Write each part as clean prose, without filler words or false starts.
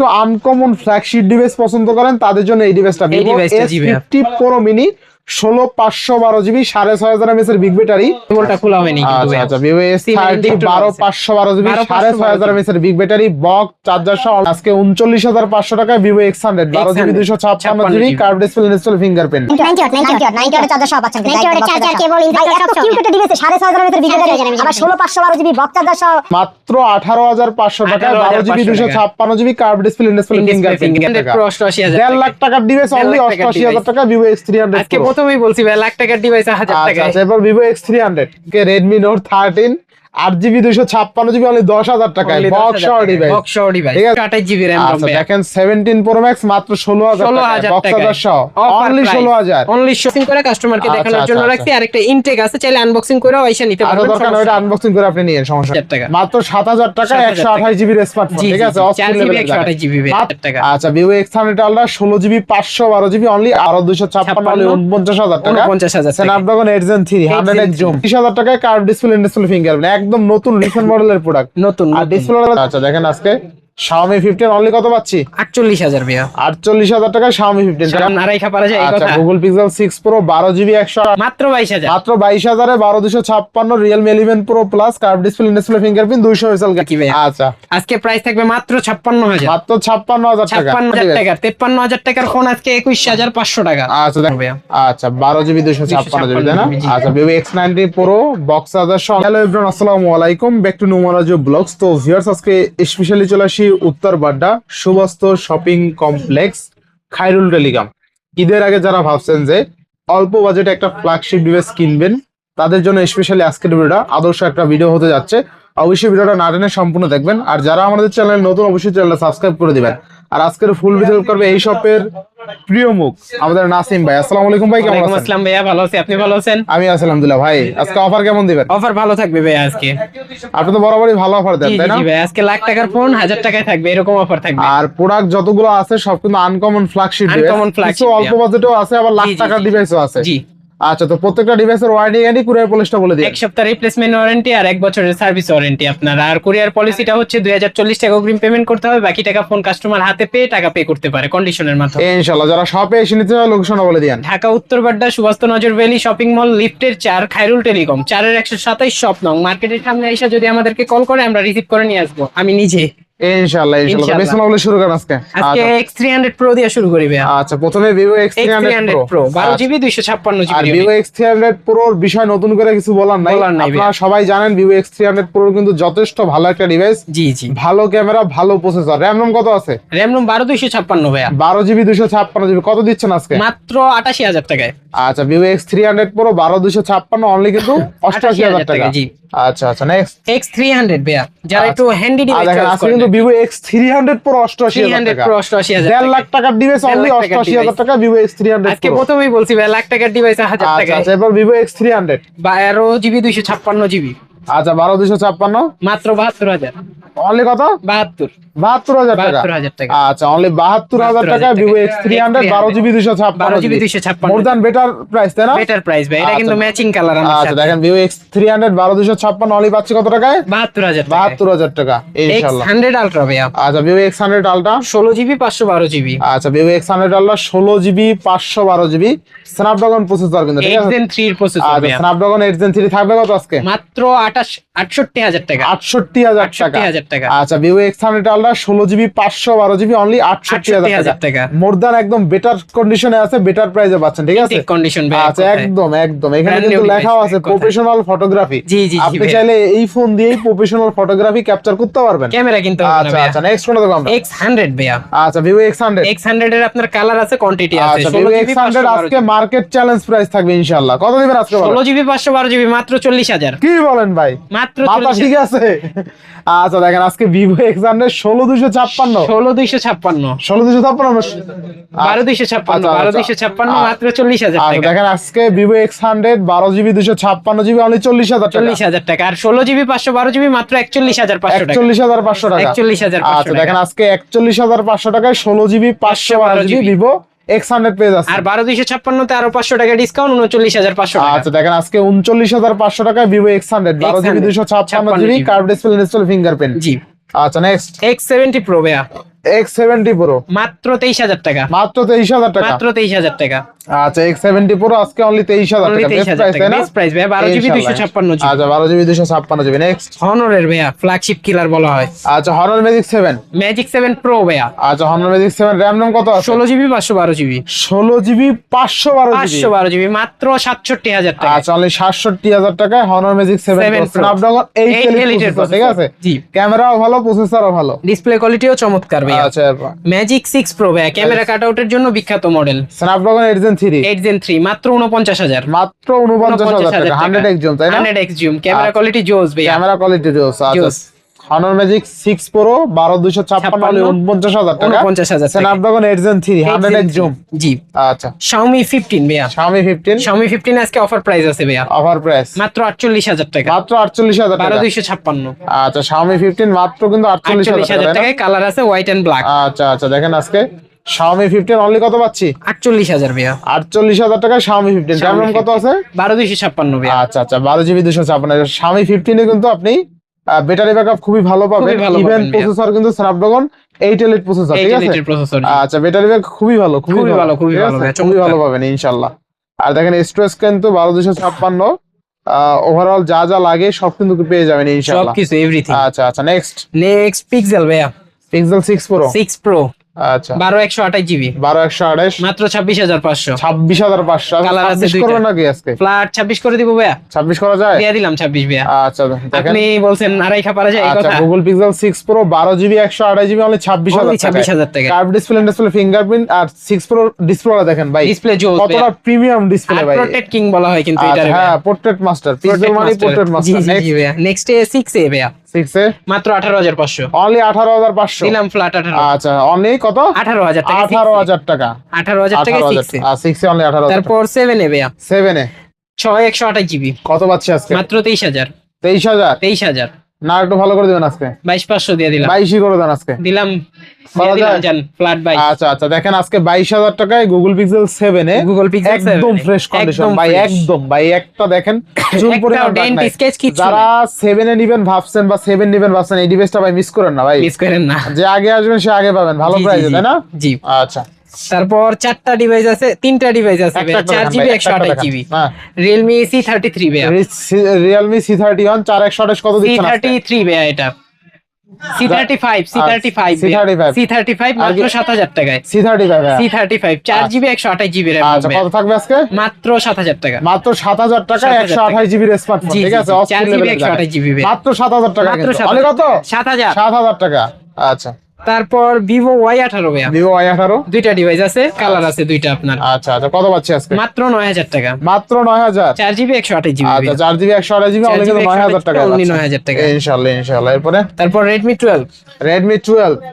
তো uncommon flagship device পছন্দ করেন তাদের জন্য এই ডিভাইসটা Vivo S50 Pro Mini 16512GB 6500 mAh এর বিগ ব্যাটারি। কেবলটা খোলা হয়নি কিন্তু আচ্ছা Vivo S30 12512GB 6500 mAh এর বিগ ব্যাটারি বক্স চার্জার সহ আজকে 39500 টাকায় Vivo X100 12GB 256GB curve display install fingerprint 90 watt charger সহ পাচ্ছেন 90 ওয়াট চার্জার কেবল ইনভার্টার সব কিউট একটা ডিভাইসে 6500 mAh এর বিগ ব্যাটারি আবার 16512GB বক্স চার্জার সহ মাত্র 18500 টাকায় 12GB 256GB curve display install fingerprint 1.5 lakh টাকার ডিভাইস অনলি 88000 টাকা Vivo X300 আজকে প্রথমেই বলছি ভাই লাখ টাকার ডিভাইস 1000 টাকা। আচ্ছা এবার Vivo X300 কে Redmi Note 13 8GB 256GB only 10000 টাকায় বক্স সহ ডিভাইস। ঠিক আছে 28GB RAM আচ্ছা দেখেন 17 Pro Max মাত্র 16000 টাকা বক্স চার্জার সহ অনলি 16000 অনলি শপিং করে কাস্টমারকে দেখানোর জন্য রাখছি। আরেকটা ইনটেক আছে, চাইলে আনবক্সিং করে আইসা নিতে পারবেন। দরকার ওটা আনবক্সিং করে আপনি নিয়েন, সমস্যা নেই। মাত্র 7000 টাকা 128GB এর স্মার্টফোন। ঠিক আছে 4GB 128GB টাকা। আচ্ছা Vivo X100 Ultra 16GB 512GB only আরো 256 অনলি 49000 টাকা 49000 Snapdragon 8 Gen 3 100x জুম 30000 টাকায় কার্ভ ডিসপ্লে ইনস্টল ফিঙ্গারপ্রিন্ট একদম নতুন রিসেন্ট মডেলের প্রোডাক্ট নতুন আর ডিসপ্লে। আচ্ছা দেখেন আজকে Xiaomi 15 অনলি কত পাচ্ছি 48000 ভাইয়া 48000 টাকা Xiaomi 15 টাকা নারাই খাপারা যায় এই আচ্ছা কথা। Google Pixel 6 Pro 12GB 100 মাত্র 22000 মাত্র 22000 এ 12256 Realme 11 Pro Plus curve display install fingerprint 200 SL কি ভাই? আচ্ছা আজকে প্রাইস থাকবে মাত্র 56000 মাত্র 56000 টাকা 56000 টাকা 53000 টাকার ফোন আজকে 21500 টাকা। আচ্ছা ভাইয়া আচ্ছা 12GB 256GB তাই না? আচ্ছা Vivo X90 Pro box charger সহ। হ্যালো एवरीवन আসসালামু আলাইকুম, ব্যাক টু নুমারাজু ব্লগস। তো ভিউয়ার্স আজকে স্পেশালি চলে আসি উত্তর Badda Subastu shopping complex Khairul telecom. ঈদের আগে যারা ভাবছেন যে অল্প বাজেটে একটা ফ্ল্যাগশিপ ডিভাইস কিনবেন তাদের জন্য স্পেশালি আজকের ভিডিওটা আদর্শ একটা ভিডিও হতে যাচ্ছে। অবশ্যই ভিডিওটা না টেনে সম্পূর্ণ দেখবেন, আর যারা আমাদের চ্যানেল নতুন অবশ্যই চ্যানেলটা সাবস্ক্রাইব করে দিবেন। আর আজকের ফুল ভিডিও করবে এই শপের প্রিয় মুখ আমাদের নাসিম ভাই। আসসালামু আলাইকুম ভাই, কেমন আছেন? আসসালাম ভাইয়া, ভালো আছি, আপনি ভালো আছেন? আমি আছি আলহামদুলিল্লাহ। ভাই আজকে অফার কেমন দিবেন? অফার ভালো থাকবে ভাই আজকে। আপনি তো বরাবরই ভালো অফার দেন তাই না? জি ভাই, আজকে লাখ টাকার ফোন 1000 টাকায় থাকবে, এরকম অফার থাকবে। আর প্রোডাক্ট যতগুলো আছে সব কিন্তু আনকমন ফ্ল্যাগশিপ ডিভাইস, কিছু অল্প বাজেটেও আছে আবার লাখ টাকার ডিভাইসও আছে। জি আচ্ছা, তো প্রত্যেকটা ডিভাইসের ওয়ারেন্টি গ্যারান্টি কুরিয়ার পলিসিটা বলে দিন। এক সপ্তাহ রিপ্লেসমেন্ট ওয়ারেন্টি আর 1 বছরের সার্ভিস ওয়ারেন্টি আপনার। আর কুরিয়ার পলিসিটা হচ্ছে 2040 টাকা অগ্রিম পেমেন্ট করতে হবে, বাকি টাকা ফোন কাস্টমার হাতে পেয়ে টাকা পে করতে পারে কন্ডিশনের মাধ্যমে। ইনশাআল্লাহ। যারা শপে এসে নিতে চায় লোকেশনটা বলে দিন। ঢাকা উত্তর বাড্ডা সুবাস্ত নজর ভ্যালি শপিং মল লিফটের 4 খায়রুল টেলিকম 4-এর 127 শপ নং। মার্কেটের সামনে এসে যদি আমাদেরকে কল করে আমরা রিসিভ করে নিয়ে আসবো আমি নিজে। ইনশাআল্লাহ ইনশাআল্লাহ। বিসমিল্লাহ বলে শুরু করেন আজকে। আজকে X300 Pro দিয়ে শুরু করি ভাই। আচ্ছা, প্রথমে Vivo X300 Pro 12GB 256GB। আর Vivo X300 Pro এর বিষয় নতুন করে কিছু বলার নাই। আপনারা সবাই জানেন Vivo X300 Pro কিন্তু যথেষ্ট ভালো একটা ডিভাইস। জি জি, ভালো ক্যামেরা, ভালো প্রসেসর। RAM ROM কত আছে? RAM ROM 12256 ভাইয়া। 12GB 256GB কত দিচ্ছেন আজকে? মাত্র 88000 টাকায়। আচ্ছা, Vivo X300 Pro 12256 অনলি কিন্তু 88000 টাকা। জি আচ্ছা আচ্ছা, নেক্সট X300 ভাইয়া, যারা একটু হ্যান্ডি ডিভাইস দেখেন আজকে কিন্তু Vivo X300 Pro 88000 টাকা। 88000 1.5 লাখ টাকার ডিভাইস অনলি 88000 টাকা Vivo X300 আজকে Pro। প্রথমেই বলছি ভাই লাখ টাকার ডিভাইস 1000 টাকা। আচ্ছা, এবার Vivo X300 12GB 256GB। আচ্ছা 12256 মাত্র 72000 অনলি কত? 72000 টাকা। 72000 টাকা। আচ্ছা, অনলি 72000 টাকা Vivo X300 12GB 256 more than better price তাই না? বেটার প্রাইস ভাই, এটা কিন্তু ম্যাচিং কালার আমার সাথে। আচ্ছা দেখেন Vivo X300 12256 অনলি পাচ্ছি কত টাকায়? 72000 টাকা ইনশাআল্লাহ। X100 Ultra ভাইয়া। আচ্ছা, Vivo X100 Ultra 16GB 512GB। আচ্ছা, Vivo X100 Ultra 16GB 512GB Snapdragon processor কিন্তু ঠিক আছে। Gen 3 এর প্রসেসর আচ্ছা, ভাইয়া। Snapdragon 8 Gen 3 থাকবে কত আজকে? মাত্র 68000 টাকা। 68000 টাকা। আচ্ছা, Vivo X100 Ultra 16GB 512GB only 68000 টাকা। মোর দ্যান একদম বেটার কন্ডিশনে আছে, বেটার প্রাইসে পাচ্ছেন ঠিক আছে। ঠিক কন্ডিশন ভাই। আচ্ছা, একদম এখানে কিন্তু লেখা আছে প্রফেশনাল ফটোগ্রাফি। জি জি, আপনি চাইলে এই ফোন দিয়েই প্রফেশনাল ফটোগ্রাফি ক্যাপচার করতে পারবেন। ক্যামেরা কিন্তু আচ্ছা আচ্ছা, নেক্সট কোনটা দেখব আমরা? X100 ভাইয়া। আচ্ছা, Vivo X100 এর আপনার কালার আছে, কোয়ান্টিটি আছে। আচ্ছা, Vivo X100 আজকে মার্কেট চ্যালেঞ্জ প্রাইস থাকবে ইনশাআল্লাহ। কত দিবেন আজকে বলেন? 16GB 512GB মাত্র 40000। কি বলেন ভাই? মাত্র মাথা ঠিক আছে? আচ্ছা দেখেন আজকে Vivo X100 16256 12256 মাত্র 40000 টাকা। টাকা। দেখেন আজকে Vivo X100 12GB 256GB only 40000 টাকা। 40000 টাকা। আর 16GB 512GB মাত্র 41500 টাকা। 41500 টাকা। 41500 আচ্ছা দেখেন আজকে 41500 টাকায় 16GB 512GB Vivo X100 পেয়ে যাচ্ছে। আর 12256 তে আরো 500 টাকা ডিসকাউন্ট 39500 টাকা। আচ্ছা দেখেন আজকে 39500 টাকায় Vivo X100 12GB 256GB curve display install fingerprint. জি। আচ্ছা, নেক্সট X70 Pro ভাইয়া। X70 Pro মাত্র 23,000 টাকা, মাত্র 23,000 টাকা। মাত্র 23,000 টাকা। আচ্ছা X70 Pro আজকে অনলি 23,000 Only টাকা, বেস্ট 23,000 প্রাইস টাকা, তাই না? বেস্ট প্রাইস ভাইয়া, 12GB ইনশাআল্লাহ। 256GB। আচ্ছা 12GB 256GB। নেক্সট হনরের ভাইয়া ফ্ল্যাগশিপ কিলার বলা হয়, আচ্ছা Honor Magic 7। ম্যাজিক 7 প্রো ভাইয়া, আচ্ছা Honor Magic 7 RAM নাম কত আছে? 16GB 512GB, 16GB 512GB। 512GB মাত্র 67,000 টাকা। আচ্ছা অনলি 67,000 টাকায় Honor Magic 7 7 Pro Pro। Snapdragon 8 8 Elite Elite processor, ঠিক আছে? জি। ক্যামেরাও ভালো, প্রসেসরও ভালো। ডিসপ্লে কোয়ালিটিও চমৎকার ভাইয়া। আচ্ছা এরপর ম্যাজিক 6 প্রো ভাইয়া, ক্যামেরা কাটআউটের জন্য বিখ্যাত মডেল, Snapdragon 8 Gen 3 8 Gen 3 মাত্র 49,000, মাত্র 49,000 টাকা, 100x জুম তাই না? 100x জুম, ক্যামেরা আচ্ছা। কোয়ালিটি জোস ভাইয়া। ক্যামেরা কোয়ালিটি জোস। আচ্ছা জোস। Honor Magic 6 Pro 12256 অনলি 49,000 টাকা, 49,000 টাকা। Snapdragon 8 Gen 3 100x zoom. জি। আচ্ছা Xiaomi 15 ভাইয়া, Xiaomi 15 Xiaomi 15 আজকে অফার প্রাইস আছে ভাইয়া, অফার প্রাইস মাত্র 48,000 টাকা, মাত্র 48,000 টাকা। 12,256। আচ্ছা Xiaomi 15 মাত্র কিন্তু 48,000 48,000 টাকা। টাকায় কালার আছে হোয়াইট এন্ড ব্ল্যাক। আচ্ছা আচ্ছা দেখেন আজকে Xiaomi 15 অনলি কত পাচ্ছি? 48,000 ভাইয়া, 48,000 টাকায় Xiaomi 15। RAM Xiaomi কত আছে? 12,256 ভাইয়া। আচ্ছা আচ্ছা 12GB 256। Xiaomi 15 এ কিন্তু আপনি ব্যাটারি ব্যাকআপ খুবই ভালো পাবেন, খুবই ভালো ইভেন পাবেন ভাইয়া। প্রসেসর কিন্তু Snapdragon 8 Elite প্রসেসর, ঠিক আছে? 8 Elite প্রসেসর। আচ্ছা ব্যাটারি ব্যাক খুবই ভালো, খুবই ভালো, খুবই ঠিক ভালো আছে? ভাইয়া, খুবই চমৎকার। ভালো পাবেন ইনশাআল্লাহ। আর দেখেন স্টোরেজ কিন্তু 12,256, ওভারঅল যা যা লাগে সব কিন্তু পেয়ে যাবেন ইনশাআল্লাহ। সবকিছু এভরিথিং। আচ্ছা আচ্ছা নেক্সট নেক্সট পিক্সেল ভাইয়া, Pixel 6 Pro 6 প্রো আচ্ছা 12/128GB 12/128 মাত্র 26,500। 26,500। কালার আছে 26 দুইটা। করবেন নাকি আজকে? ফ্ল্যাট 26 করে দিব ভাইয়া, 26 করা যায়? দিয়ে দিলাম 26 ভাইয়া। আচ্ছা দেখেন আপনি বলছেন আড়াই খা পারা যায় এই আচ্ছা কথা। Google Pixel 6 Pro 12GB 128GB only 26,000 Only 26,000 টাকা। কার্ভ ডিসপ্লে ফিঙ্গারপ্রিন্ট আর 6 Pro ডিসপ্লেটা দেখেন ভাই, ডিসপ্লে জোস কতটা প্রিমিয়াম ডিসপ্লে আর ভাই। প্রোটেক্ট কিং বলা হয় কিন্তু এটা আচ্ছা, হ্যাঁ পোর্ট্রেট মাস্টার, পিক্সেল মানে পোর্ট্রেট জি মাস্টার। জি জি নেক্সট ভাইয়া। নেক্সট 6 এ ভাইয়া 6 এ মাত্র 18,500 অনলি 18,500 দিলাম ফ্ল্যাট 18। আচ্ছা অনলি কত? 18,000 টাকা 18,000 টাকা। 18,000 টাকা 6 এ। আর 6 এ অনলি 18,000 টাকা। তারপর 7 এ ভাইয়া 7 এ 6/128GB কত পাচ্ছি আজকে? মাত্র 23,000। 23,000 23,000 না একটু ভালো করে দিবেন আজকে? 22,500 দিয়ে দিলাম। 22ই করে দেন আজকে। দিলাম বলা দিয়ে দিলাম যায়? জান ফ্ল্যাট 22। আচ্ছা আচ্ছা দেখেন আজকে 22,000 টাকায় Google Pixel 7 এ Google Pixel 7 একদম এ, ফ্রেশ কন্ডিশন একদম ভাই, fresh। একদম ভাই একটা দেখেন চুল একটাও পরিমাণ দাগ dent, নাই। sketch কিচ্ছু যারা 7 এ নিবেন ভাবছেন বা 7 নিবেন ভাবছেন এই ডিভাইসটা ভাই মিস করেন না ভাই, মিস করেন না। যে আগে আসবেন সে আগে পাবেন ভালো জি, জি, প্রাইসে জি। তাই না? জি। আচ্ছা তারপর 4টা ডিভাইস আছে, 3টা ডিভাইস আছে একটা ভাইয়া, একটা দেখান 4GB ভাই, একটা একটা 128GB দেখান। হ্যাঁ Realme C33 ভাইয়া, Realme C31 4128 কত দিচ্ছেন আজকে? C33 ভাইয়া এটা C35 C35 C35 আর মাত্র কি- 7,000 টাকায় C35 ভাই। C35 4GB 128GB RAM আচ্ছা ভাইয়া, কত থাকবে আজকে? মাত্র 7,000 টাকা। মাত্র 7,000 টাকা 7,000 128GB এর স্মার্টফোন, জি, ঠিক জি, আছে? জি, অস্থির 4GB level এর জায়গায়। 128GB ভাইয়া। মাত্র 7,000 টাকা মাত্র কিন্তু। 7,000 অনেক কত? 7,000। 7,000 টাকা। আচ্ছা তারপর Vivo Y18 ভাইয়া, Vivo Y18 দুইটা ডিভাইস আছে, কালার আছে দুইটা আপনার, আচ্ছা আচ্ছা কত পাচ্ছি আজকে? মাত্র 9,000 টাকা। মাত্র 9,000। 4GB 128GB আচ্ছা 4GB 128GB অনলি কিন্তু 9,000 টাকা। only 9,000 টাকা। ইনশাআল্লাহ ইনশাআল্লাহ। এরপরে তারপর Redmi 12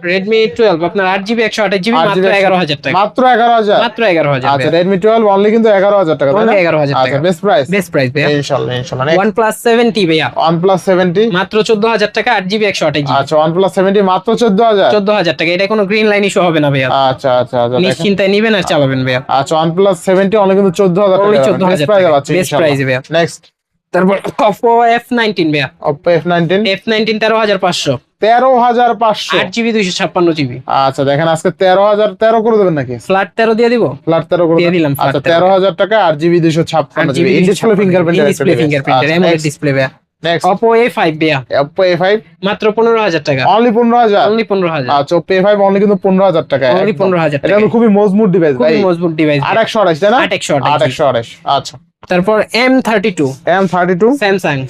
Redmi 12 আপনার 8GB 128GB মাত্র 11,000 টাকা। মাত্র 11,000। মাত্র 11,000 আচ্ছা Redmi 12 অনলি কিন্তু 11,000 টাকা তাই না? Only 11,000 আচ্ছা টাকা। Best price. বেস্ট প্রাইস ভাইয়া। ইনশাআল্লাহ ইনশাআল্লাহ। Next, OnePlus 70 ভাইয়া, OnePlus 70 মাত্র 14,000 টাকা 8GB 128GB আচ্ছা OnePlus 70 মাত্র 14,000। 14,000 টাকা। এটা কোনো গ্রিন লাইন ইস্যু হবে না ভাইয়া, আচ্ছা আচ্ছা আচ্ছা দেখেন। নিশ্চিন্তায় নিবেন আর চালাবেন ভাইয়া। আচ্ছা OnePlus 70 অনলি কিন্তু 14,000 টাকা। Only 14,000 প্রাইসে টাকা। পাচ্ছি Best price এ ভাইয়া। নেক্সট তারপর Oppo F19 ভাইয়া, Oppo F19 F19 13,500 13,500। 8GB 256GB আচ্ছা দেখেন আজকে 13,000 করে দেবেন নাকি? ফ্ল্যাট 13 দিয়ে দিব। ফ্ল্যাট 13 করে দিয়ে দিলাম, আচ্ছা flat 13 13,000 টাকা 8GB 256GB in display fingerprint. Display fingerprint AMOLED display ভাইয়া। নেক্সট Oppo A5 ভাইয়া, Oppo A5 মাত্র 15,000 টাকা। অনলি 15,000। Only 15,000 আচ্ছা Oppo A5 অনলি কিন্তু 15,000 টাকা। Only 15,000 এটা টাকা। কিন্তু খুবই মজবুত ডিভাইস ভাই। খুবই মজবুত ডিভাইস। 828 তাই না? 828 828 আচ্ছা তারপর M32 M32 Samsung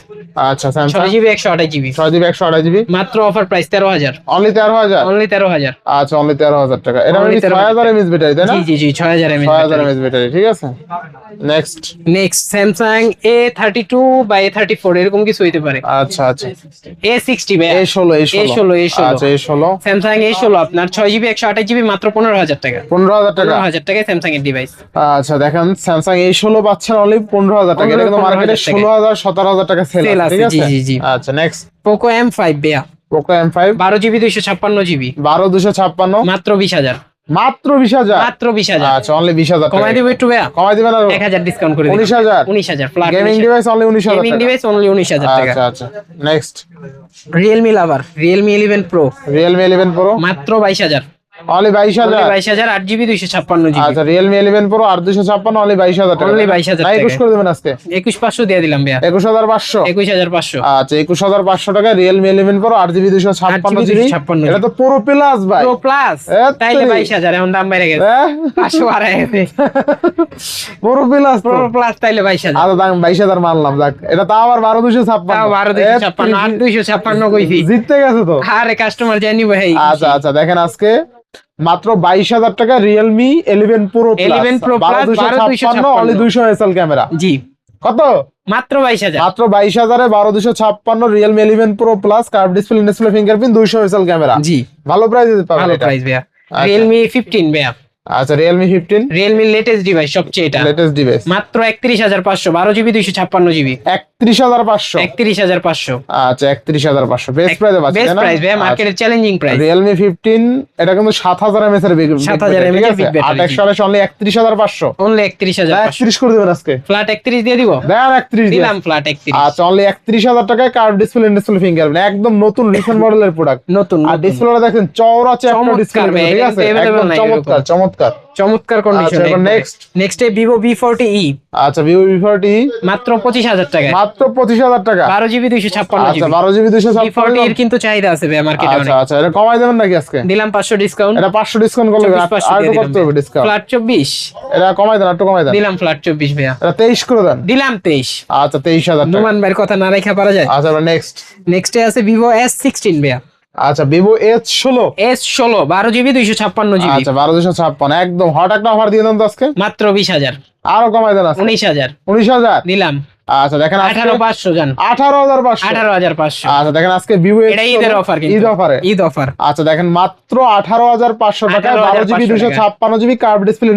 আচ্ছা Samsung 6GB 128GB 6GB 128GB মাত্র অফার প্রাইস 13,000। অনলি 13,000। অনলি 13,000। আচ্ছা অনলি 13,000 টাকা। এটা Only মানে 13,000 6000 mAh ব্যাটারি তাই না? জি জি জি 6,000 mAh 6000 mAh ব্যাটারি, ঠিক আছে। নেক্সট নেক্সট Samsung A32 বা A34 এরকম কিছু হইতে পারে। আচ্ছা আচ্ছা A60 ভাই, A16 A16 আচ্ছা A16 Samsung A16 আপনার 6GB 128GB মাত্র 15,000 টাকা। 15,000 টাকা। 15,000 টাকায় Samsung এর ডিভাইস। আচ্ছা দেখেন Samsung A16 পাচ্ছেন অনলি 15,000 টাকা। এটা কিন্তু মার্কেটে 16,000 17,000 টাকা সেল Sale আছে, আছে, ঠিক আছে। জি, জি, জি। আচ্ছা নেক্সট Poco M5 ভাইয়া, Poco M5 12GB 256GB 12,256 মাত্র 20,000। মাত্র 20,000 মাত্র 20,000 আচ্ছা অনলি 20,000 কমাই দিব একটু ভাইয়া, কমাই দিবেন আর 1000 ডিসকাউন্ট করে দিন। 19,000 19,000 flat gaming device only 19,000 gaming টাকা ডিভাইস অনলি 19,000 টাকা। আচ্ছা আচ্ছা next Realme Lover Realme 11 Pro Realme 11 Pro মাত্র 22,000 অনলি 22,000 22,000 8GB 256GB আচ্ছা Realme 11 Pro 856 অনলি 22,000 টাকা Only 22,000 না, 21 টাকা। করে দিবেন আজকে 21,500 দিয়ে দিলাম ভাইয়া 21,500 21,500 আচ্ছা 21,500 টাকা Realme 11 Pro 8GB 256GB 256 এটা তো পুরো প্লাস ভাই Pro Plus তাইলে 22,000 এখন দাম বেড়ে গেছে 500 বাড়ায় গেছে পুরো প্লাস Pro Plus তাইলে 22,000 আচ্ছা দাম 22,000 মানলাম যাক এটা তাও আবার 12,256 তাও 12,256 8,256 কইছি জিততে গেছে তো আরে কাস্টমার জানি ভাই আচ্ছা আচ্ছা দেখেন আজকে মাত্র 22,000 টাকা Realme 11 Pro 11 Pro Plus 12,256 only 200 SL camera জি কত মাত্র 22,000 মাত্র 22,000 এ 12,256 Realme 11 Pro Plus curve display fingerprint 200 SL camera জি ভালো প্রাইস দিতে পারবেন ভালো এটা প্রাইস ভাইয়া আচ্ছা। Realme 15 ভাইয়া আচ্ছা Realme 15 Realme লেটেস্ট ডিভাইস সবচেয়ে এটা লেটেস্ট ডিভাইস মাত্র 31,500 12GB 256GB 31,500 31,500 আচ্ছা 31,500 বেস্ট প্রাইসে পাচ্ছেন বেস্ট প্রাইস ভাইয়া মার্কেটের চ্যালেঞ্জিং প্রাইস Realme 15 এটা কিন্তু 7,000 mAh এর বিগ 7,000 mAh এর big battery, 28 অনলি 31,500 অনলি 31,500 31 করে দিবেন আজকে ফ্ল্যাট 31 দিয়ে দিব দেন 31 দিলাম ফ্ল্যাট 31 আচ্ছা অনলি 31,000 টাকায় কার্ভ ডিসপ্লে ফিঙ্গারপ্রিন্ট একদম নতুন রিসেন্ট মডেলের প্রোডাক্ট নতুন আর ডিসপ্লেটা দেখেন চওড়া চমৎকার ডিসপ্লে ভাই, ঠিক এটা আছে কিন্তু available একদম নাই চমৎকার এরকম। চমৎকার চমৎকার কন্ডিশন আচ্ছা, এবার next। নেক্সট Vivo V40e আচ্ছা Vivo V40 মাত্র 25,000 টাকা মাত্র 25,000 টাকা 12GB 256GB আচ্ছা 12GB 256 V40 এর কিন্তু চাহিদা আছে ভাই মার্কেটে আচ্ছা অনেক আচ্ছা এটা কমাই দেবেন নাকি আজকে দিলাম 500 ডিসকাউন্ট এটা 500 ডিসকাউন্ট করলে 24,500 আর দিয়ে কত দিলাম হবে ডিসকাউন্ট ফ্ল্যাট 24 এটা কমাই দেন একটু কমাই দেন দিলাম ফ্ল্যাট 24 ভাইয়া এটা 23 করে দেন দিলাম 23 আচ্ছা 23,000 টাকা নোমান ভাইয়ের কথা না রাখা পারা যায় আচ্ছা এবার নেক্সট নেক্সটে আছে Vivo S16 ভাইয়া আচ্ছা Vivo S16 S16 12GB 256GB আচ্ছা 12,256 একদম হট একটা অফার দিয়ে দেন তো আজকে মাত্র 20,000 আরো কমাই দেন আজকে 19,000 19,000 দিলাম আচ্ছা দেখেন আজকে 18,500 জান 18,500 18,500 আচ্ছা দেখেন আজকে Vivo এটা ঈদের অফার কিন্তু ঈদ অফারে ঈদ অফার আচ্ছা দেখেন মাত্র 18,500 টাকা 12GB 18,500 256GB curve display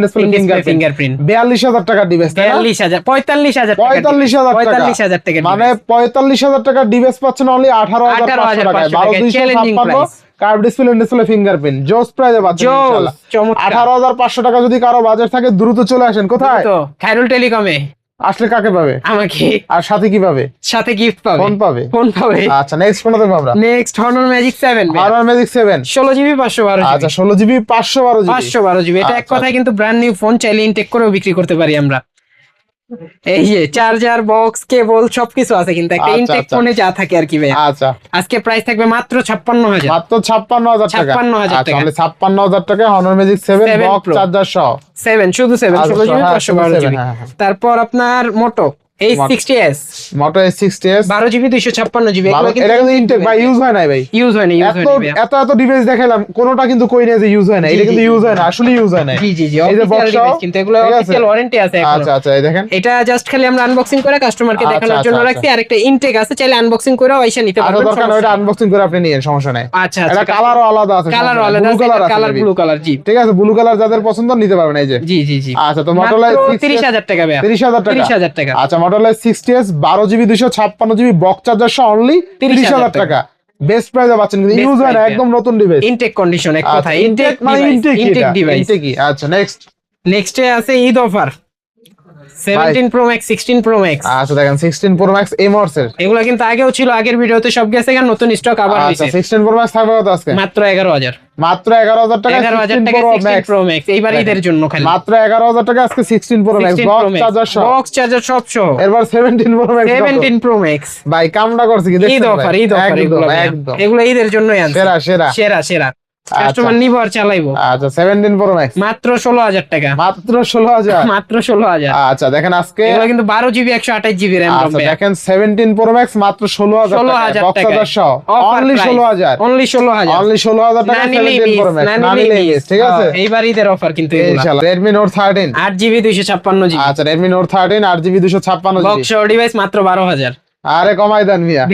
fingerprint 42,000 টাকা ডিভাইস তাই না 43,000 45,000 45,000 টাকা মানে 45,000 টাকা ডিভাইস পাচ্ছেন অনলি 18,500 টাকায় challenging price 12,256 curve display fingerprint জোস প্রাইসে পাচ্ছেন জোস ইনশাআল্লাহ চমৎকার 18,500 টাকা যদি কারো বাজেট থাকে দ্রুত চলে আসেন কোথায় তো খায়রুল টেলিকমে আসলে কাকে পাবে আমাকে আর সাথে কি পাবে সাথে গিফট পাবে ফোন পাবে ফোন পাবে আচ্ছা নেক্সট কোনটা দেখবো আমরা next Honor Magic 7 Honor Magic 7 16GB 512GB আচ্ছা 16GB 512GB 512GB এটা এক আচ্ছা। কথায় কিন্তু ব্র্যান্ড নিউ ফোন চাইলে ইনটেক করেও বিক্রি করতে পারি আমরা এই যে চার্জার বক্স কেবল সবকিছু আছে কিন্তু একটা আচ্ছা, ইনটেক আচ্ছা। ফোনে যা থাকে আর কি ভাই আচ্ছা আজকে প্রাইস থাকবে মাত্র 56,000 মাত্র 56,000 টাকা 56,000 আচ্ছা টাকা। তাহলে 56,000 টাকা Honor Magic 7 7 box Pro। Charger সহ 7 শুধু 7 আচ্ছা, 16GB হ্যাঁ, 512GB হ্যাঁ, হ্যাঁ। তারপর আপনার মোটো A60s Moto S60s 12GB 256GB ভালো, এটা কিন্তু ইনটেক ভাই ইউজ হয় না ভাই ইউজ হয়নি ইউজ এত হয়নি ভাইয়া। এত ডিভাইস দেখাইলাম কোনোটা কিন্তু কই না যে ইউজ হয় না এটা জি, কিন্তু জি, ইউজ হয় না আসলে ইউজ হয় না জি জি জি এই যে অফিশিয়াল box ডিভাইস সহ, কিন্তু এগুলো ঠিক আছে? অফিশিয়াল ওয়ারেন্টি আছে এখনো আচ্ছা আচ্ছা এই দেখেন এটা জাস্ট খালি আমরা আনবক্সিং করে কাস্টমারকে আচ্ছা, দেখানোর আচ্ছা, জন্য আচ্ছা। রাখছি আরেকটা ইনটেক আছে চাইলে আনবক্সিং করেও আইসা নিতে আচ্ছা পারবেন দরকার ওটা আনবক্সিং করে আপনি নিয়েন সমস্যা নাই আচ্ছা এটা আচ্ছা কালারও আলাদা আছে কালার ব্লু আলাদা কালার আছে কালার maybe। ব্লু কালার জি ঠিক আছে ব্লু কালার যাদের পছন্দ নিতে পারবেন এই যে জি জি জি আচ্ছা তো মাত্র Motorola 30,000 টাকা ভাইয়া 30,000 টাকা 30,000 টাকা আচ্ছা Motorola 60s 12GB 256GB box charger সহ অনলি 30,000 টাকা বেস্ট প্রাইসে পাচ্ছেন কিন্তু Best ইউজ হয় না price, একদম নতুন ডিভাইস ইনটেক কন্ডিশন এক কথা ইনটেক মানে ইনটেক ইনটেক ডিভাইস ইনটেকই আচ্ছা নেক্সট নেক্সটে আছে Eid offer 17 Pro Max 16 Pro Max আচ্ছা দেখেন 16 Pro Max এমআরস এর এগুলো কিন্তু আগেও ছিল আগের ভিডিওতে সব গেছে এখন নতুন স্টক আবার আচ্ছা হইছে 16 Pro Max থাকবে কত আজকে মাত্র 11,000 মাত্র 11,000 টাকা 11,000 টাকা 16 Pro Max এইবার ঈদের জন্য খালি মাত্র 11,000 টাকা আজকে 16 Pro Max 16 box Pro Max charger সহ বক্স চার্জার সব সহ এরপর 17 Pro Max 17 Pro Max ভাই কামটা করছে কি ঈদ দেখছেন অফার ঈদ অফার একদম এগুলো ভাইয়া। একদম এগুলো ঈদের জন্যই আনছে সেরা সেরা সেরা সেরা কাস্টমার নিব আর চালাইবো আচ্ছা 17 Pro Max মাত্র 16,000 টাকা মাত্র 16,000 মাত্র 16,000 আচ্ছা দেখেন আজকে এগুলো কিন্তু 12GB 128GB RAM আচ্ছা দেখেন 17 Pro Max মাত্র 16,000 16,000 বক্স টাকা চার্জার সহ অনলি 16,000 অনলি 16,000 অনলি 16,000 টাকা 17 Pro Max না নিলে মিস ঠিক আছে এইবার ঈদের অফার কিন্তু এগুলা ইনশাআল্লাহ Redmi Note 13 8GB 256GB আচ্ছা Redmi Note 13 8GB 256GB box সহ ডিভাইস মাত্র 12,000 আরে কমাই দেন মিয়া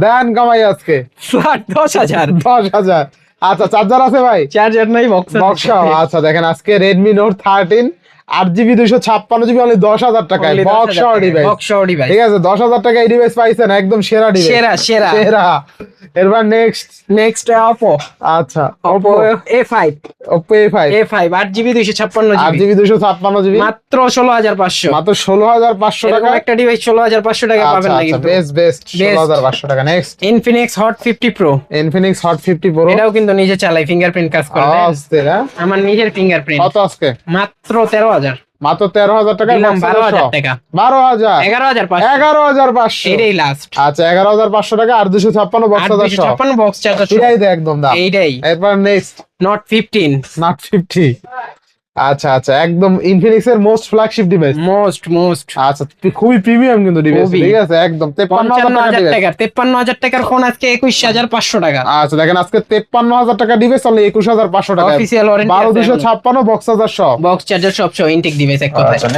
দেন কমাই আজকে ফ্ল্যাট 10,000 10,000 আচ্ছা চার্জার আছে ভাই চার্জার নাই বক্স বক্স আচ্ছা দেখেন আজকে Redmi Note 13 8GB 256GB only 10,000 টাকায় বক্স সহ ডিভাইস। বক্স সহ ডিভাইস, ঠিক আছে, 10,000 টাকায় এই ডিভাইস পাইছেন, একদম সেরা ডিভাইস, সেরা সেরা সেরা। এরপর নেক্সট নেক্সট Oppo আচ্ছা Oppo A5 Oppo A5 8GB 256GB 8GB 256GB মাত্র 16,500, মাত্র 16,500 টাকা। এরকম একটা ডিভাইস 16,500 টাকা পাবেন না আচ্ছা কিন্তু। বেস্ট 16,500 টাকা। Next Infinix Hot 50 Pro, Infinix Hot 50 Pro এটাও কিন্তু নিজে চালাই, ফিঙ্গারপ্রিন্ট কাজ করে। অস্থির, হ্যাঁ? আমার নিজের ফিঙ্গারপ্রিন্ট। কত আজকে? মাত্র 13,000, মাত্র 13,000 টাকা, দিলাম 12,000 টাকা, 12,000 11,500, 11,500 এটাই লাস্ট। আচ্ছা 11,500 টাকা আর 256 বক্স 256 বক্স চার্জার, এটাই তো একদম দাম। এইটাই এরপর নেক্সট Note 15, Note 50। আচ্ছা আচ্ছা, একদম ইনফিনিক্স এর মোস্ট ফ্ল্যাগশিপ ডিভাইস। মোস্ট আচ্ছা খুবই প্রিমিয়াম কিন্তু ডিভাইস, খুবই। ঠিক আছে, একদম 53,000 টাকা 55,000 ডিভাইস। টাকার 53,000 টাকার ফোন আজকে 21,500 টাকা। আচ্ছা দেখেন আজকে 53,000 টাকা ডিভাইস অনলি 21,500 টাকা, অফিসিয়াল ওয়ারেন্টি 12,256 বক্স চার্জার সহ। বক্স চার্জার সব সহ ইনটেক ডিভাইস এক কথায়। আচ্ছা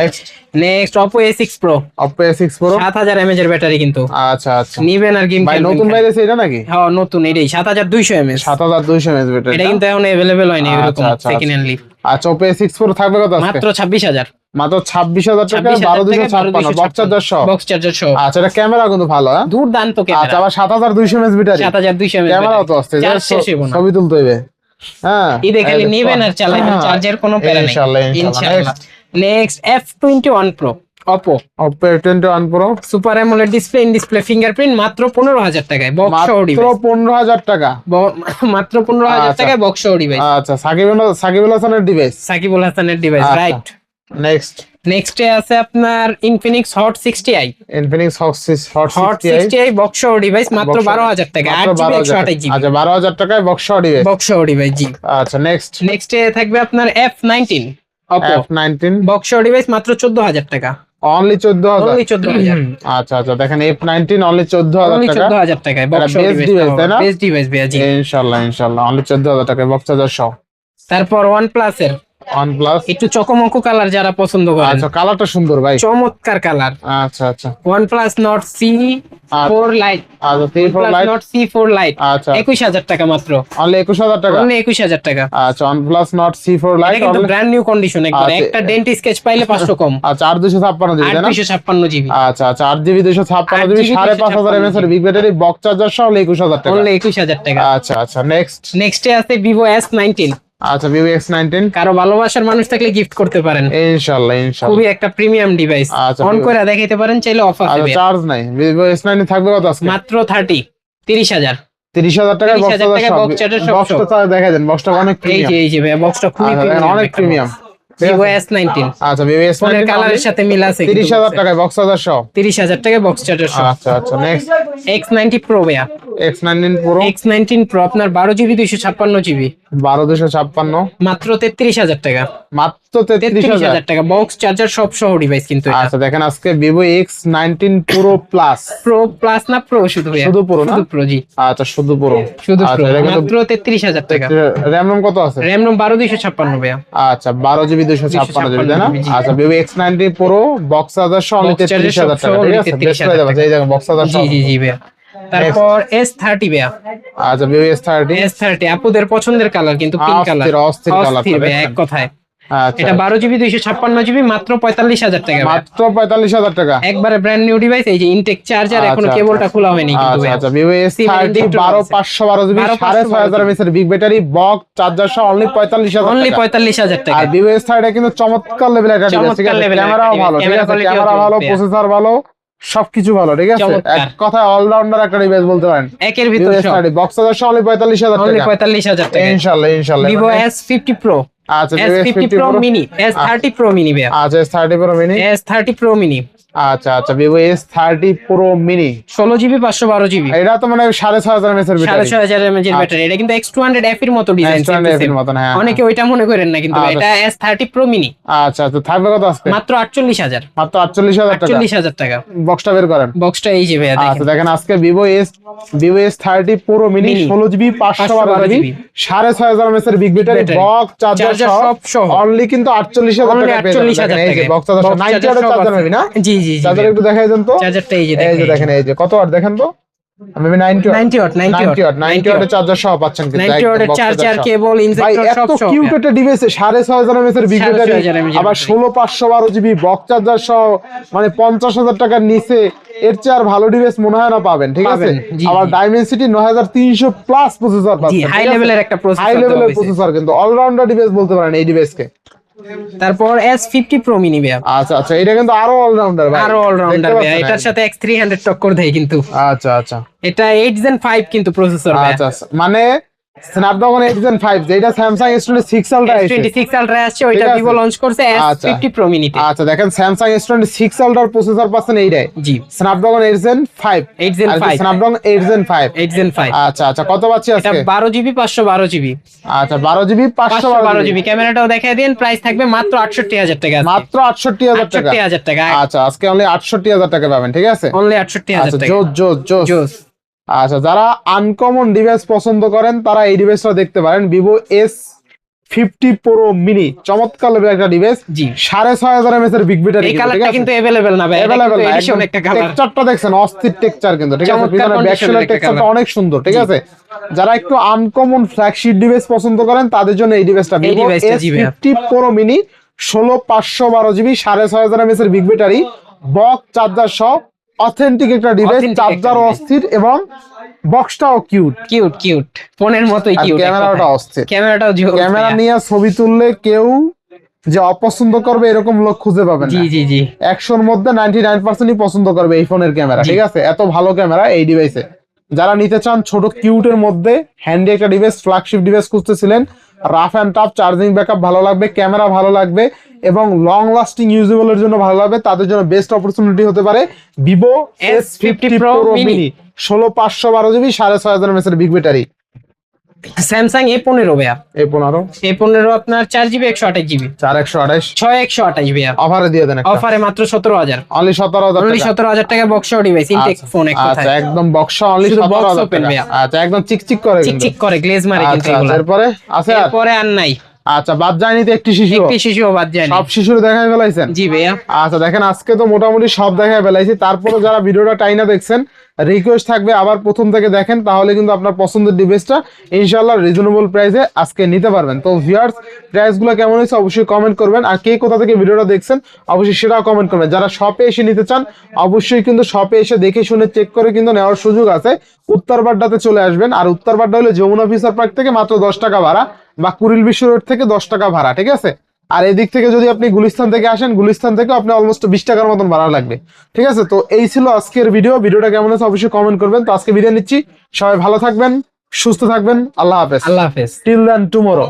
next Oppo A6 Pro, Oppo A6 Pro 7000 mAh এর ব্যাটারি কিন্তু। আচ্ছা আচ্ছা নিবেন আর গেম ভাই খেলবেন। নতুন বাইরেছে এটা নাকি? হ্যাঁ নতুন, এটাই 7200 mAh। 7200 mAh ব্যাটারি, এটা কিন্তু এখন अवेलेबल হয় না এরকম আচ্ছা, আচ্ছা, সেকেন্ড হ্যান্ডলি। আচ্ছা Oppo A6 Pro থাকবে কত আজকে? মাত্র 26,000, মাত্র 26,000 টাকা 12,256 বক্স চার্জার সহ। বক্স চার্জার সহ। আচ্ছা এটা ক্যামেরা কিন্তু ভালো, হ্যাঁ? দুর্দান্ত আচ্ছা ক্যামেরা, আবার 7200 mAh ব্যাটারি, 7200 mAh ক্যামেরাও তো আসছে, চার্জ শেষ হইব না। ছবি তুলতে হইবে, হ্যাঁ? এই দেখে নিবেন আর চালাবেন, হ্যাঁ। চার্জের কোনো প্যারা নেই ইনশাআল্লাহ, ইনশাআল্লাহ। Next F21 Pro Oppo, Oppo A21 Pro super AMOLED display, in display fingerprint, মাত্র 15,000 টাকায় বক্স সহ মাত্র ডিভাইস। 15,000 টাকা, মাত্র 15,000 আচ্ছা। টাকায় বক্স সহ ডিভাইস। আচ্ছা সাকিবুল হাসানের ডিভাইস। সাকিবুল হাসানের ডিভাইস, আচ্ছা। রাইট। নেক্সট নেক্সটে আছে আপনার Infinix Hot 60i, Infinix Hot Hot 60i 60i box সহ ডিভাইস মাত্র 12,000 টাকা, 8GB 128GB আচ্ছা 12,000 টাকায় বক্স সহ ডিভাইস। বক্স সহ ডিভাইস জি। আচ্ছা নেক্সটে থাকবে আপনার F19 Oppo, F19 বক্স সহ ডিভাইস মাত্র 14,000 টাকা, অনলি 14,000। only 14,000, আচ্ছা আচ্ছা দেখেন F19 অনলি 14,000 only টাকা, 14,000 টাকায় বক্স সহ best ডিভাইস, device, তাই না? বেস্ট ডিভাইস ভাইয়া জি। ইনশাআল্লাহ অনলি 14,000 টাকায় বক্স চার্জার সহ। তারপর OnePlus এর OnePlus একটু চকমকো কালার যারা পছন্দ করেন, আচ্ছা কালারটা সুন্দর ভাই, চমৎকার কালার, আচ্ছা আচ্ছা OnePlus Nord C4 Lite, আচ্ছা 3 OnePlus light Nord C4 Lite আচ্ছা 21,000 টাকা মাত্র, অনলি 21,000 টাকা। only 21,000 টাকা। আচ্ছা OnePlus Nord C4 এটা লাইট কিন্তু ব্র্যান্ড নিউ কন্ডিশন একবার, আচ্ছা। একটা ডেন্ট স্কেচ পাইলে 500 কম, আচ্ছা 8256 জিবি তাই না? 856GB, আচ্ছা আচ্ছা 8GB 256 জিবি 8GB 5,500 mAh এর বিগ ব্যাটারি বক্স চার্জার সহ 21,000 টাকা। only 21,000 টাকা। আচ্ছা আচ্ছা নেক্সট নেক্সটে আছে Vivo S19, আচ্ছা Vivo X19 কারো ভালোবাসার মানুষ থাকলে গিফট করতে পারেন, ইনশাআল্লাহ খুবই একটা প্রিমিয়াম ডিভাইস, আচ্ছা, অন Vivo- করে দেখাইতে পারেন, চাইলে অফ আছে আচ্ছা চার্জ নাই, Vivo S9 থাকবে কত আজকে? মাত্র 30,000, 30,000 টাকা বক্স 30,000 টাকা box charger সব বক্সটা সব। চার্জ দেখা দেন, বক্সটা অনেক এই প্রিমিয়াম, যে ভাইয়া বক্সটা খুবই আচ্ছা, প্রিমিয়াম, অনেক প্রিমিয়াম। Vivo S19 আচ্ছা Vivo ফোনের S9 কালারের সাথে মিল আছে, 30,000 টাকায় বক্স চার্জার সহ। 30,000 টাকা বক্স চার্জার সহ। আচ্ছা আচ্ছা নেক্সট X90 Pro ভাইয়া, X19 Pro X19 Pro আপনার 12GB 256GB 12,256 মাত্র 33,000 টাকা, মাত্র 33,000 33,000 টাকা বক্স চার্জার সব সহ ডিভাইস কিন্তু এটা। আচ্ছা দেখেন আজকে Vivo X19 Pro Plus pro plus না প্রো শুধু ভাইয়া, শুধু Pro না? শুধু প্রো জি, আচ্ছা শুধু পুরো শুধু আচ্ছা প্রো এটা কিন্তু মাত্র 33,000 টাকা, RAM ROM কত আছে? RAM ROM 12,256 ভাইয়া, আচ্ছা 12GB 256GB তাই না? 256 জি। আচ্ছা Vivo X90 Pro box charger সহ অনলি Box charger 33,000 সব টাকা, ঠিক only আছে? 33,000 বেস্ট প্রাইস আছে এই জায়গা বক্স চার্জার সহ। জি ভাইয়া। তারপর S30 ভাইয়া, আচ্ছা Vivo S30 S30 আপুদের পছন্দের কালার কিন্তু পিঙ্ক কালার, অস্থির কালার ভাইয়া এক কথায়। আচ্ছা এটা 12GB 256GB মাত্র 45,000 টাকা ভাইয়া। মাত্র 45,000 টাকা। একবারে ব্র্যান্ড নিউ ডিভাইস, এই যে ইনটেক চার্জার, এখনো আচ্ছা, কেবলটা খোলা হয়নি কিন্তু আচ্ছা ভাইয়া। আচ্ছা Vivo S30 12,512GB 6,500 mAh এর বিগ ব্যাটারি বক্স চার্জার সহ অনলি 45,000 অনলি টাকা। 45,000 টাকা। আর Vivo S30 কিন্তু চমৎকার লেভেলের একটা ডিভাইস, ঠিক চমৎকার আছে? level এর ক্যামেরাও একটা ভালো, ঠিক device, আছে? camera ক্যামেরা quality ভালো, ও প্রসেসর ভালো, সবকিছু ভালো, ঠিক আছে? চমৎকার। এক কথায় অলরাউন্ডার একটা ডিভাইস বলতে পারেন। একের ভিতর Vivo সব S30 বক্স চার্জার সহ অনলি 45,000 অনলি টাকা। 45,000 টাকা। ইনশাআল্লাহ Vivo S50 Pro, আচ্ছা Vivo S50 Pro mini, S30 Pro mini ভাইয়া, আচ্ছা S30 Pro mini S30 Pro mini আচ্ছা Vivo S30 Pro mini 16GB 512GB এটা তো মানে 6,500 mAh এর ব্যাটারি, 6,500 mAh এর ব্যাটারি। এটা কিন্তু X200F এর মতো ডিজাইন, S200F এর মতন, হ্যাঁ। অনেকে ওইটা মনে করেন না কিন্তু আচ্ছা। এটা S30 Pro mini আচ্ছা থাকবে কত আজকে? মাত্র 48,000, মাত্র 48,000 টাকা। 48,000 টাকা। বক্সটা বের করেন। বক্সটা এই যে ভাইয়া আচ্ছা দেখেন, দেখেন আজকে Vivo S30 Pro mini Mini 16GB 512GB 6,500 mAh এর big battery Battery, box charger charger সহ সব সহ। অনলি কিন্তু 48,000 Only টাকা পেয়ে যাবেন। 48,000 দেখেন, এই যে টাকায়। বক্স চার্জার Box 90 charger ওয়াটের সব চার্জার আছে। হবে না? জি চার্জার একটু দেখাই দেন তো। চার্জারটা এই যে এই যে দেখেন এই যে কত ওয়াট দেখেন তো। মেবি 90 90 ওয়াট 90 ওয়াটের চার্জার সহ পাচ্ছেন কিন্তু 90 একদম ওয়াটের box চার্জার charger সহ। কেবল ভাই ইনজেক্টর এত সব সহ কিউট একটা ডিভাইস 6500 mAh এর বিগ ব্যাটারি 6500 mAh আবার 16512 জিবি বক্স চার্জার সহ মানে 50000 টাকার নিচে এর চেয়ে আর ভালো ডিভাইস মনে হয় না পাবেন, ঠিক আছে? পাবেন, জি, আবার জি। Dimensity 9300 প্লাস প্রসেসর জি পাচ্ছেন, হাই লেভেলের একটা প্রসেসর হাই লেভেলের প্রসেসর কিন্তু অলরাউন্ডার ডিভাইস বলতে পারেন এই ডিভাইসকে। তারপর S50 Pro mini ভাইয়া, আচ্ছা আচ্ছা, এটা কিন্তু আরো অলরাউন্ডার ভাই, আরো অলরাউন্ডার দেখতে ভাইয়া, পাচ্ছেন? এটার সাথে X300 টক্কর দেয় কিন্তু। আচ্ছা আচ্ছা এটা 8 Gen 5 কিন্তু প্রসেসর ভাইয়া, আচ্ছা আচ্ছা, মানে স্ন্যাপড্রাগন 8 Gen 5 যেটা স্যামসাং S26 Ultra এসেছে। S26 Ultra আসছে, ওইটা ঠিক আছে। Vivo লঞ্চ করছে আচ্ছা। S50 Pro mini তে। আচ্ছা দেখেন স্যামসাং S26 Ultra প্রসেসর পাচ্ছেন এইটাই, জি Snapdragon 8 Gen 5 8 Gen 5 Snapdragon 8 Gen 5 8 Gen 5 আচ্ছা আচ্ছা, কত পাচ্ছি এটা আজকে? 12 জিবি 512 জিবি আচ্ছা 12 জিবি 512 জিবি ক্যামেরাটাও দেখায় দেন। প্রাইস থাকবে মাত্র 68000 টাকা, মাত্র 68000 টাকা। 68000 টাকা, আচ্ছা আজকে অনলি 68000 টাকা পাবেন, ঠিক আছে? অনলি 68000 আচ্ছা টাকা। জোস জোস জোস। জোস। আচ্ছা যারা আনকমন ডিভাইস পছন্দ করেন তারা এই ডিভাইসটা দেখতে পারেন, ভিভো S50 Pro mini, চমৎকার লেভেলের একটা ডিভাইস। জি 6500 mAh এর বিগ ব্যাটারি, এই কালারটা কিন্তু अवेलेबल না ভাই, এটা अवेलेबल কিন্তু না, এডিশন একটা কালার। টেক্সচারটা দেখছেন অস্থির টেক্সচার কিন্তু, ঠিক আছে? চমৎকার পিছনে condition ব্যাকশেলের একটা টেক্সচারটা colour। অনেক সুন্দর, ঠিক জি। আছে? যারা একটু আনকমন ফ্ল্যাগশিপ ডিভাইস পছন্দ করেন তাদের জন্য এই ডিভাইসটা, এই ভিভো ডিভাইসটা, জি ভাইয়া। S50 Pro mini 16512 GB 6500 mAh এর বিগ ব্যাটারি বক্স চার্জার সহ অথেন্টিক একটা ডিভাইস, Authentic একটা চার্জারও device। অস্থির এবং বক্সটাও কিউট, কিউট কিউট, ফোনের মতোই আর কিউট। ক্যামেরাটা অস্থির। ক্যামেরাটাও ক্যামেরা নিয়ে ছবি তুললে কেউ যে অপছন্দ করবে এরকম লোক খুঁজে পাবেন জি না। জি জি 100-র মধ্যে 99%ই পছন্দ করবে এই ফোনের ক্যামেরা, ঠিক আছে? এত ভালো ক্যামেরা এই ডিভাইসে। যারা নিতে চান ছোট কিউটের মধ্যে হ্যান্ডি একটা ডিভাইস, ফ্ল্যাগশিপ ডিভাইস খুঁজতেছিলেন, rough and tough, charging backup ভালো লাগবে, ক্যামেরা ভালো লাগবে এবং লং লাস্টিং ইউজেবলের জন্য ভালো লাগবে, তাদের জন্য বেস্ট অপরচুনিটি হতে পারে Vivo S50 S50 Pro Pro mini। mini 16512 GB 6500 mAh এর বিগ ব্যাটারি। স্যামসাং A15 ভাইয়া, এই 15 A15 আপনার 4 জিবি 128 জিবি 4128 6128 ভাইয়া, অফারে দিয়ে দেন একটা, অফারে মাত্র 17000, অনলি 17000 অনলি টাকা। 17000 টাকা বক্স ডিভাইস, ইনটেক ফোন এক আচ্ছা কথায়। একদম বক্স অনলি শুধু box 17000 open টাকা। ভাইয়া। আচ্ছা একদম চিকচিক করে কিন্তু, চিকচিক করে, গ্লেজ মারে কিন্তু আচ্ছা এগুলা। এরপরে আছে আর? এরপরে আর নাই, আচ্ছা বাদ যায়নি তো একটি শিশু, একটি শিশুও বাদ যায় না। সব শিশুর দেখাই ফেলাইছেন? জি ভাইয়া, আচ্ছা দেখেন আজকে তো মোটামুটি সব দেখাই ফেলাইছি, তারপরে যারা ভিডিওটা টাইনা দেখছেন রিকোয়েস্ট থাকবে আবার প্রথম থেকে দেখেন, তাহলে কিন্তু আপনার পছন্দের ডিভাইসটা ইনশাআল্লাহ রিজনেবল প্রাইসে আজকে নিতে পারবেন। তো ভিউয়ার্স প্রাইসগুলো কেমন হয়েছে অবশ্যই কমেন্ট করবেন, আর কে কোথা থেকে ভিডিওটা দেখছেন অবশ্যই সেটাও কমেন্ট করবেন। যারা শপে এসে নিতে চান অবশ্যই কিন্তু শপে এসে দেখে শুনে চেক করে কিন্তু নেওয়ার সুযোগ আছে। উত্তরবাড্ডাতে চলে আসবেন, আর উত্তরবাড্ডা হলে যমুনা ফিচার পার্ক থেকে মাত্র 10 টাকা ভাড়া, বা কুড়িল বিশ্ব রোড থেকে 10 টাকা ভাড়া, ঠিক আছে? আর এদিক থেকে যদি আপনি গুলিস্তান থেকে আসেন, গুলিস্তান থেকে আপনি অলমোস্ট 20 টাকার মতন ভাড়া লাগবে, ঠিক আছে? তো এই ছিল আজকের ভিডিওটা কেমন আছে অবশ্যই কমেন্ট করবেন। তো আজকে বিদায় নিচ্ছি, সবাই ভালো থাকবেন, সুস্থ থাকবেন, আল্লাহ হাফেজ। আল্লাহ হাফেজ। Till then tomorrow.